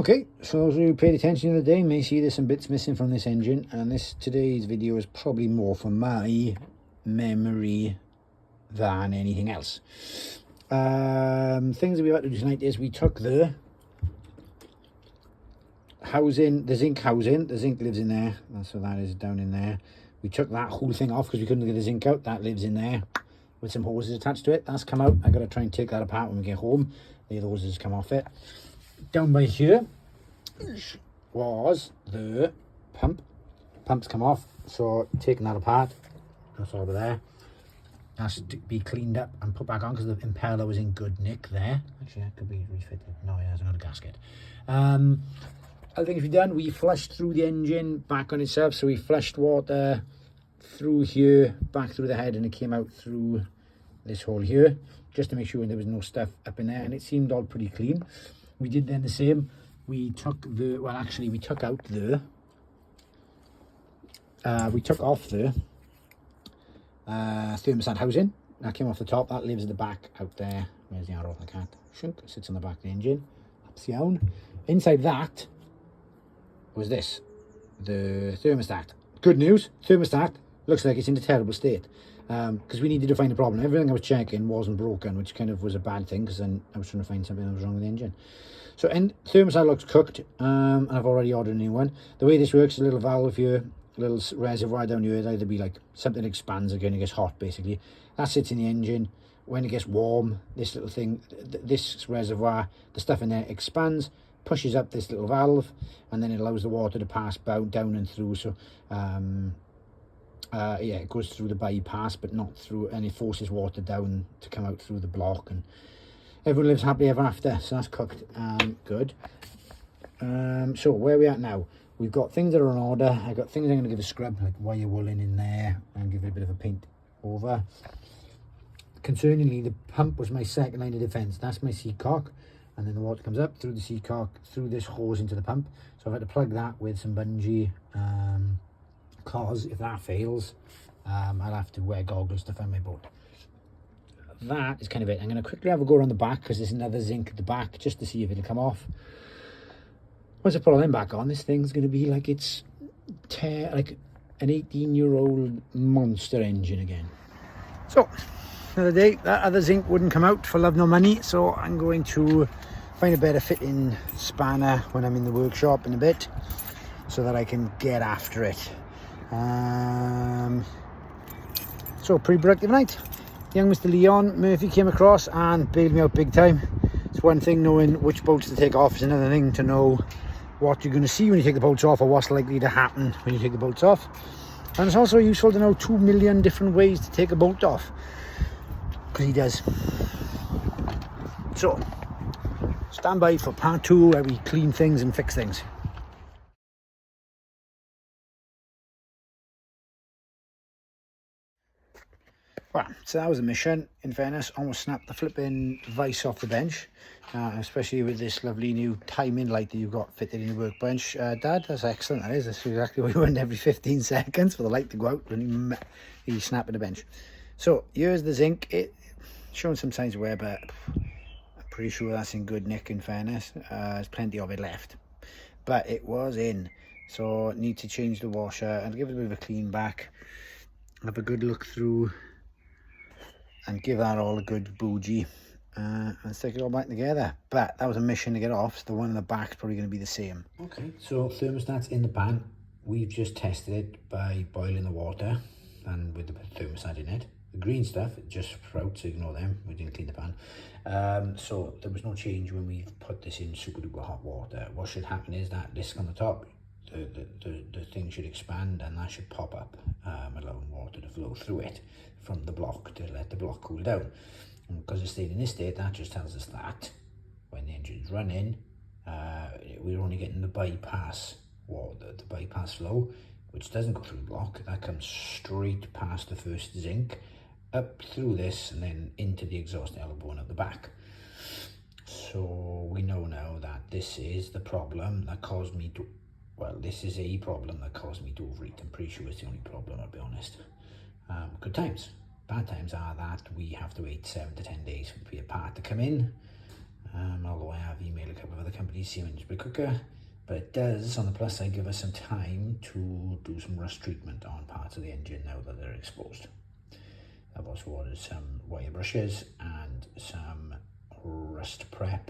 Okay, so as you paid attention the other day, you may see there's some bits missing from this engine, and today's video is probably more for my memory than anything else. Things that we had to do tonight is we took the housing, the zinc housing, the zinc lives in there, so that is down in there. We took that whole thing off because we couldn't get the zinc out. That lives in there with some hoses attached to it. That's come out. I got to try and take that apart when we get home. The other hoses come off it. Down by here was the pump. Pump's come off, so taking that apart. That's over there. Has to be cleaned up and put back on because the impeller was in good nick there. Actually, that could be refitted. No, yeah, there's another gasket. Other things we've done, we flushed through the engine back on itself. So we flushed water through here, back through the head, and it came out through this hole here, just to make sure there was no stuff up in there, and it seemed all pretty clean. We did then the same. We took the, well, actually we took out the, we took off the thermostat housing. That came off the top. That lives at the back out there. Where's the arrow? I can't. Shunk, sits on the back of the engine. That's down. Inside that was this, the thermostat. Good news, thermostat looks like it's in a terrible state, because we needed to find a problem. Everything I was checking wasn't broken, which kind of was a bad thing, because then I was trying to find something that was wrong with the engine. So, and thermostat looks cooked, and I've already ordered a new one. The way this works, a little valve here, a little reservoir down here, it'll either be like something that expands again, it gets hot basically. That sits in the engine. When it gets warm, this little thing, this reservoir, the stuff in there expands, pushes up this little valve, and then it allows the water to pass down and through. So yeah, it goes through the bypass but not through, and it forces water down to come out through the block, and everyone lives happily ever after. So that's cooked and good. So where are we at now? We've got things that are in order. I've got things I'm going to give a scrub, like wire wooling in there, and give it a bit of a paint over. Concerningly, the pump was my second line of defense. That's my seatcock, and then the water comes up through the seatcock, through this hose into the pump. So I've had to plug that with some bungee, because if that fails, I'll have to wear goggles to find my boat. That is kind of it. I'm going to quickly have a go around the back, because there's another zinc at the back, just to see if it'll come off. Once I put all them back on, this thing's going to be like it's like an 18-year-old monster engine again. So, another day, that other zinc wouldn't come out for love nor money, so I'm going to find a better fitting spanner when I'm in the workshop in a bit, so that I can get after it. So, pretty productive night. Young Mr. Leon Murphy came across and bailed me out big time. It's one thing knowing which bolts to take off, it's another thing to know what you're going to see when you take the bolts off, or what's likely to happen when you take the bolts off. And it's also useful to know 2 million different ways to take a bolt off, because he does. So, stand by for part 2 where we clean things and fix things. Well, so that was a mission. In fairness, almost snapped the flipping vice off the bench, especially with this lovely new timing light that you've got fitted in your workbench. Dad, that's excellent. That is. That's exactly what you want every 15 seconds for the light to go out when he's snapping the bench. So here's the zinc. It showing some signs of wear, but I'm pretty sure that's in good nick. In fairness, there's plenty of it left, but it was in. So need to change the washer and give it a bit of a clean back. Have a good look through and give that all a good bougie, and stick it all back together. But that was a mission to get off, so the one in the back is probably going to be the same. Okay, so thermostat's in the pan. We've just tested it by boiling the water and with the thermostat in it. The green stuff, it just sprouts, so ignore them. We didn't clean the pan. So there was no change when we put this in super duper hot water. What should happen is that disc on the top, the thing should expand, and that should pop up, allowing water to flow through it from the block to let the block cool down. And because it stayed in this state, that just tells us that when the engine's running, we're only getting the bypass water, the bypass flow, which doesn't go through the block. That comes straight past the first zinc, up through this, and then into the exhaust elbow and at the back. So we know now that this is the problem that caused me to, well, this is a problem that caused me to overeat. I'm pretty sure it's the only problem, I'll be honest. Good times. Bad times are that we have to wait 7 to 10 days for a part to come in. although I have emailed a couple of other companies, see when it's a bit quicker. But it does, on the plus side, give us some time to do some rust treatment on parts of the engine now that they're exposed. I've also ordered some wire brushes and some rust prep